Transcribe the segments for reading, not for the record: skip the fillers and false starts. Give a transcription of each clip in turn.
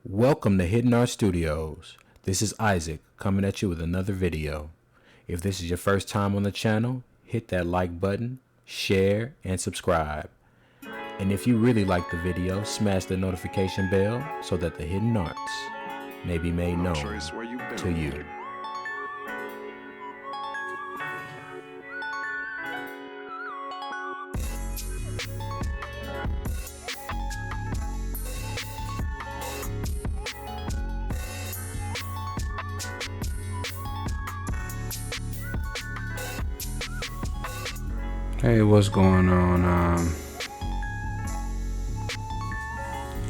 Welcome to Hidden Art Studios. This is Isaac coming at you with another video. If this is your first time on the channel, hit that like button, share, and subscribe. And if you really like the video, smash the notification bell so that the hidden arts may be made known to you. Hey, what's going on?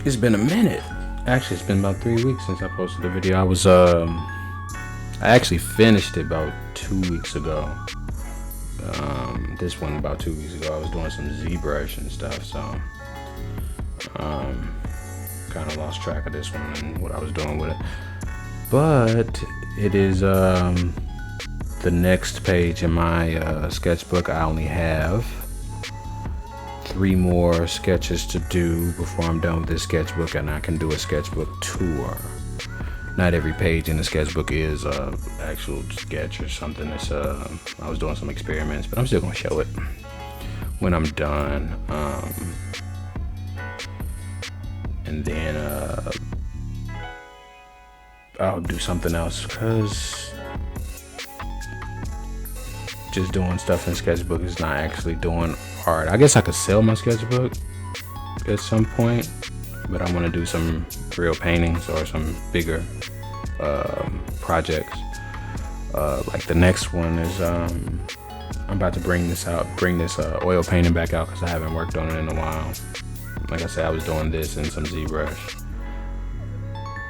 It's been a minute. Actually, it's been about 3 weeks since I posted the video. I actually finished it about 2 weeks ago. This one about 2 weeks ago. I was doing some ZBrush and stuff, so kind of lost track of this one and what I was doing with it. But it is the next page in my sketchbook. I only have 3 more sketches to do before I'm done with this sketchbook, and I can do a sketchbook tour. Not every page in the sketchbook is a actual sketch or something. It's I was doing some experiments, but I'm still gonna show it when I'm done. And then I'll do something else, because just doing stuff in sketchbook is not actually doing art. I guess I could sell my sketchbook at some point, but I want to do some real paintings or some bigger projects. Like the next one is I'm about to bring this oil painting back out, because I haven't worked on it in a while. Like I said, I was doing this in some ZBrush,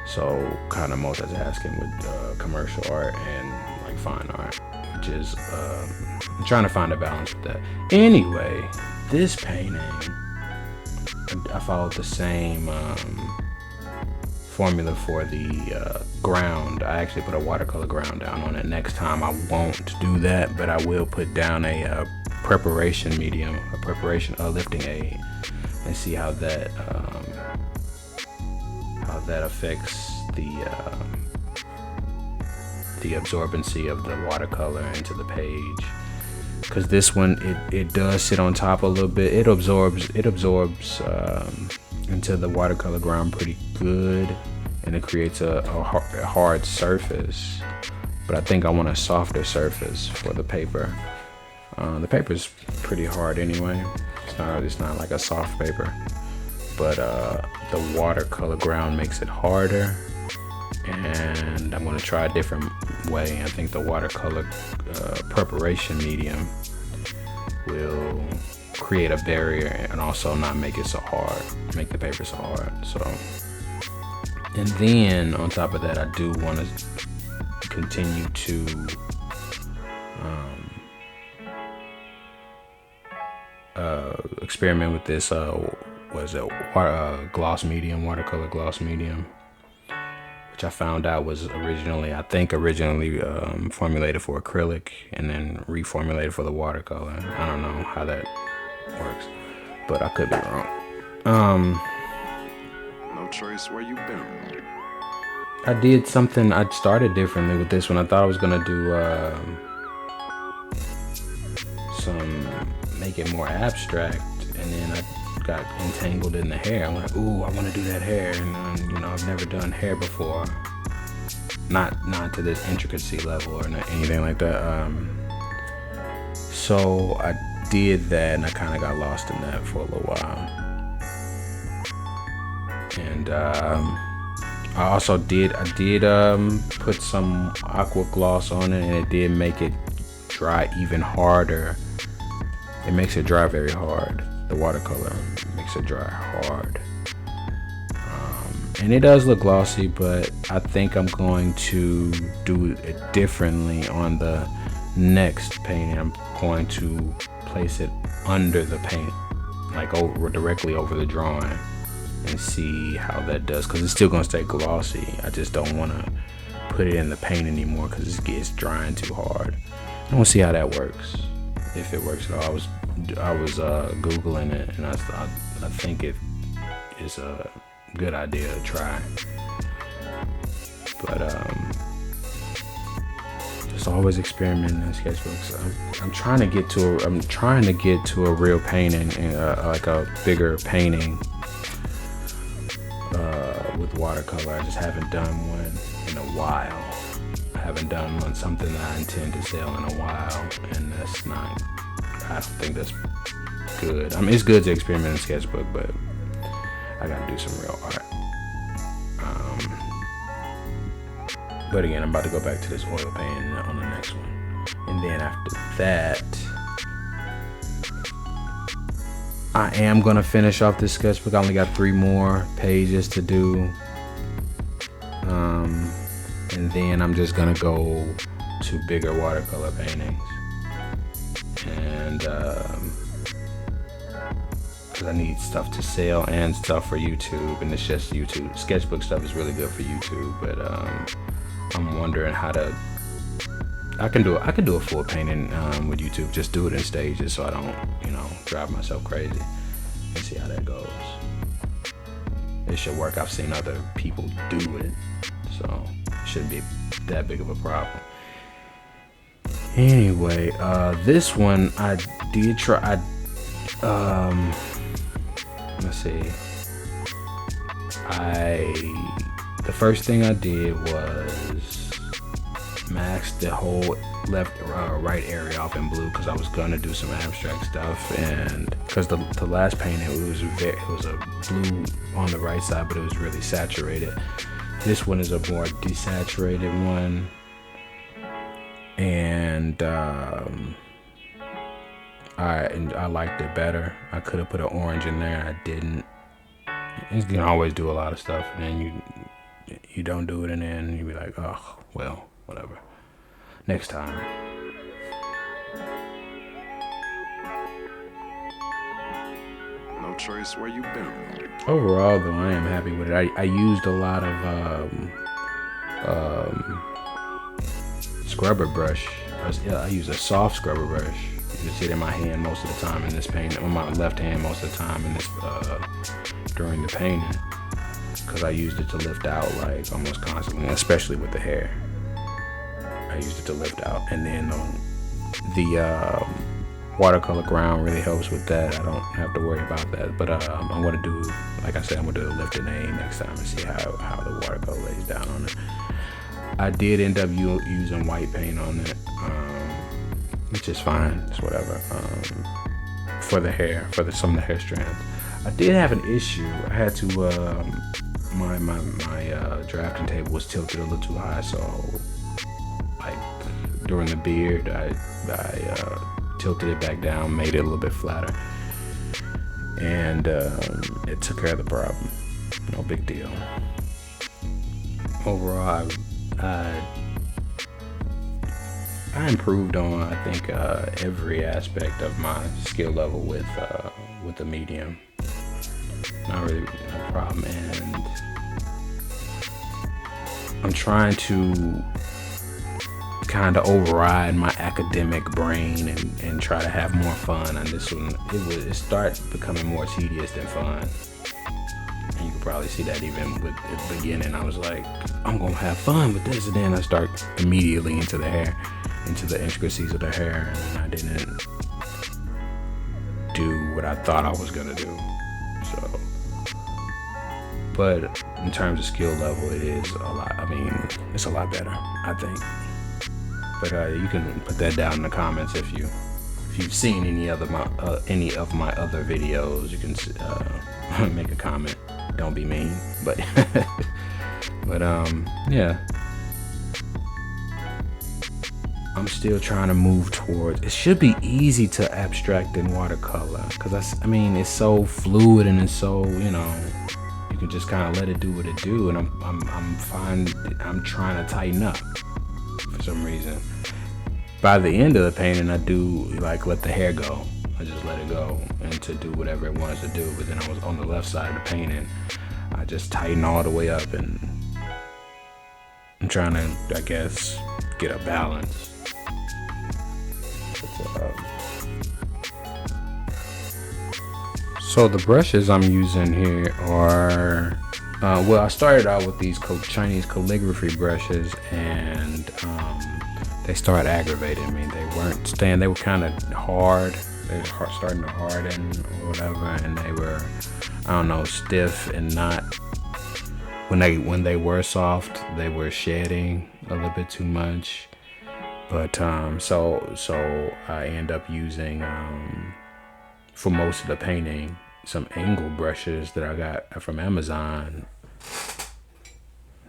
so kind of multitasking with commercial art and like fine art, which is I'm trying to find a balance with that. Anyway, this painting, I followed the same formula for the ground. I actually put a watercolor ground down on it. Next time I won't do that, but I will put down a preparation medium, a lifting aid, and see how that affects the absorbency of the watercolor into the page. Because this one, it does sit on top a little bit. It absorbs into the watercolor ground pretty good, and it creates a hard surface. But I think I want a softer surface for the paper. The paper's pretty hard anyway. It's not like a soft paper, but the watercolor ground makes it harder. And I'm going to try a different way. I think the watercolor preparation medium will create a barrier and also not make it so hard, make the paper so hard. So, and then on top of that, I do want to continue to experiment with this watercolor gloss medium, which I found out was originally formulated for acrylic and then reformulated for the watercolor. I don't know how that works, but I could be wrong. No trace where you been. I started differently with this one. I thought I was gonna do make it more abstract, and then I got entangled in the hair. I'm like, ooh, I want to do that hair, and I've never done hair before, not to this intricacy level or anything like that. So I did that, and I kind of got lost in that for a little while. And I also did put some aqua gloss on it, and it did make it dry even harder. It makes it dry very hard. The watercolor makes it dry hard, and it does look glossy, but I think I'm going to do it differently on the next painting. I'm going to place it under the paint, like directly over the drawing, and see how that does, because it's still going to stay glossy. I just don't want to put it in the paint anymore because it's drying too hard. I want to see how that works, if it works at all. I was Googling it, and I think it is a good idea to try. But just always experimenting in sketchbooks. I'm trying to get to a real painting, like a bigger painting with watercolor. I just haven't done one in a while. I haven't done something that I intend to sell in a while, and that's not. I don't think that's good. I mean, it's good to experiment in sketchbook, but I gotta do some real art. But again, I'm about to go back to this oil painting on the next one, and then after that, I am gonna finish off this sketchbook. I only got 3 more pages to do, and then I'm just gonna go to bigger watercolor paintings, and because I need stuff to sell and stuff for YouTube, and it's just YouTube. Sketchbook stuff is really good for YouTube, but I'm wondering how to. I can do a full painting with YouTube. Just do it in stages, so I don't, drive myself crazy. And see how that goes. It should work. I've seen other people do it, so it shouldn't be that big of a problem. Anyway, this one I did try. Let's see. The first thing I did was max the whole right area off in blue, because I was gonna do some abstract stuff, and because the last painting it was a blue on the right side, but it was really saturated. This one is a more desaturated one, and I liked it better. I could have put an orange in there. I didn't. You can always do a lot of stuff, and then you don't do it, and then you be like, oh well, whatever. Next time. No choice where you been. Overall, though, I am happy with it. I used a lot of scrubber brush. I use a soft scrubber brush. You can see it in my hand most of the time in this painting, on my left hand most of the time in this during the painting, because I used it to lift out like almost constantly, especially with the hair. I used it to lift out, and then the watercolor ground really helps with that. I don't have to worry about that. But I'm gonna do, like I said, I'm gonna do a lifted name next time and see how the watercolor lays down on it. I did end up using white paint on it, which is fine. It's whatever. For the hair, some of the hair strands, I did have an issue. I had to my drafting table was tilted a little too high, so like during the beard, I tilted it back down, made it a little bit flatter, and it took care of the problem. No big deal. Overall, I improved on, I think, every aspect of my skill level with the medium. Not really a problem, and I'm trying to kind of override my academic brain and try to have more fun on this one. It starts becoming more tedious than fun. And you can probably see that even with the beginning. I was like, I'm gonna have fun with this, and then I start immediately into the hair, into the intricacies of the hair, and I didn't do what I thought I was gonna do. So, but in terms of skill level, it is a lot. I mean, it's a lot better, I think. But you can put that down in the comments if you've seen any of my other videos. You can make a comment. Don't be mean, but but yeah. I'm still trying to move towards. It should be easy to abstract in watercolor, because I mean it's so fluid and it's so, you can just kind of let it do what it do, and I'm trying to tighten up for some reason. By the end of the painting, I do like let the hair go. I just let it go and to do whatever it wants to do. But then I was on the left side of the painting, I just tighten all the way up, and I'm trying to, I guess, get a balance. So the brushes I'm using here are Well, I started out with these Chinese calligraphy brushes, and they started aggravating me. They weren't staying. They were kind of hard. They were starting to harden or whatever, and they were, I don't know, stiff and not. When they were soft, they were shedding a little bit too much. But so I end up using for most of the painting some angle brushes that I got from Amazon.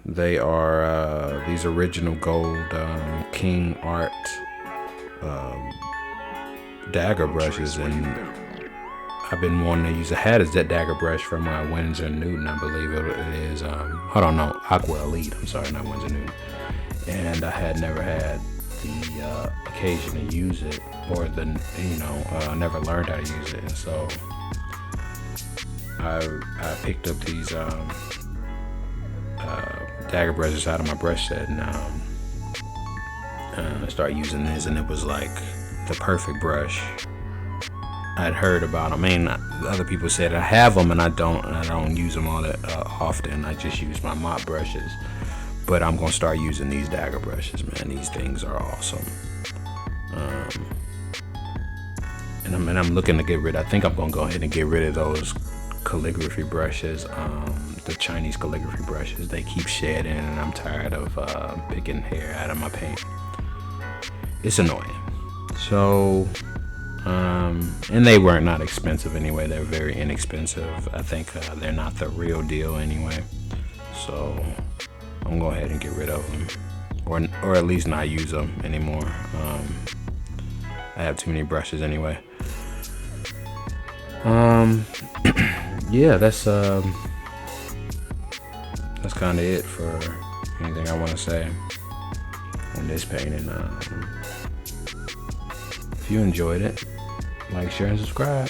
They are these original gold King Art dagger brushes, and I've been wanting to use. I had a dagger brush from Winsor Newton, I believe it is. Hold on, no, Aqua Elite. I'm sorry, not Winsor Newton. And I had never had the occasion to use it, or never learned how to use it. And so I picked up these dagger brushes out of my brush set, and I started using this, and it was like the perfect brush. I'd heard about them. I mean, other people said I have them, and I don't use them all that often. I just use my mop brushes. But I'm gonna start using these dagger brushes, man. These things are awesome. And I'm looking to get rid. I think I'm gonna go ahead and get rid of those calligraphy brushes, the Chinese calligraphy brushes. They keep shedding, and I'm tired of picking hair out of my paint. It's annoying. So, and they were not expensive anyway. They're very inexpensive. I think they're not the real deal anyway. So I'm gonna go ahead and get rid of them, or at least not use them anymore. I have too many brushes anyway. Yeah, that's kind of it for anything I want to say on this painting. If you enjoyed it, like, share, and subscribe.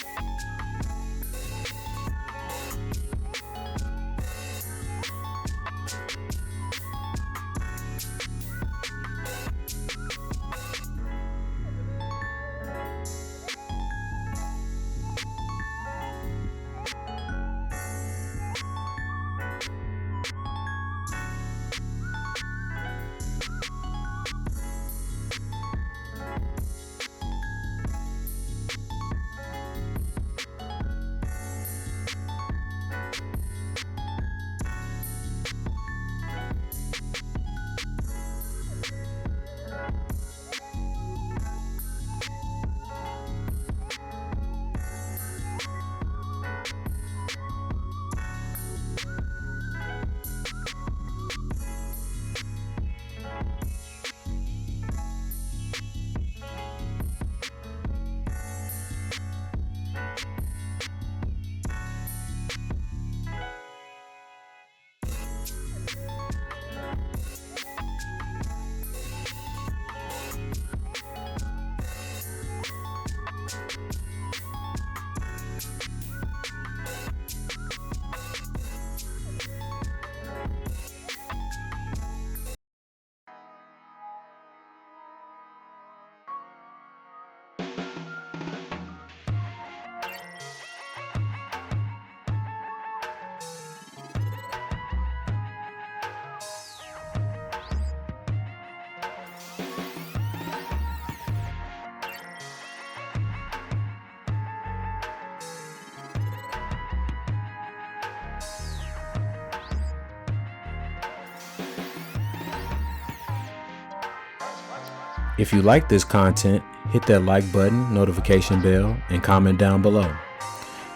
If you like this content, hit that like button, notification bell, and comment down below.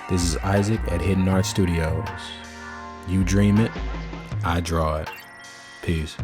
This is Isaac at Hidden Art Studios. You dream it, I draw it. Peace.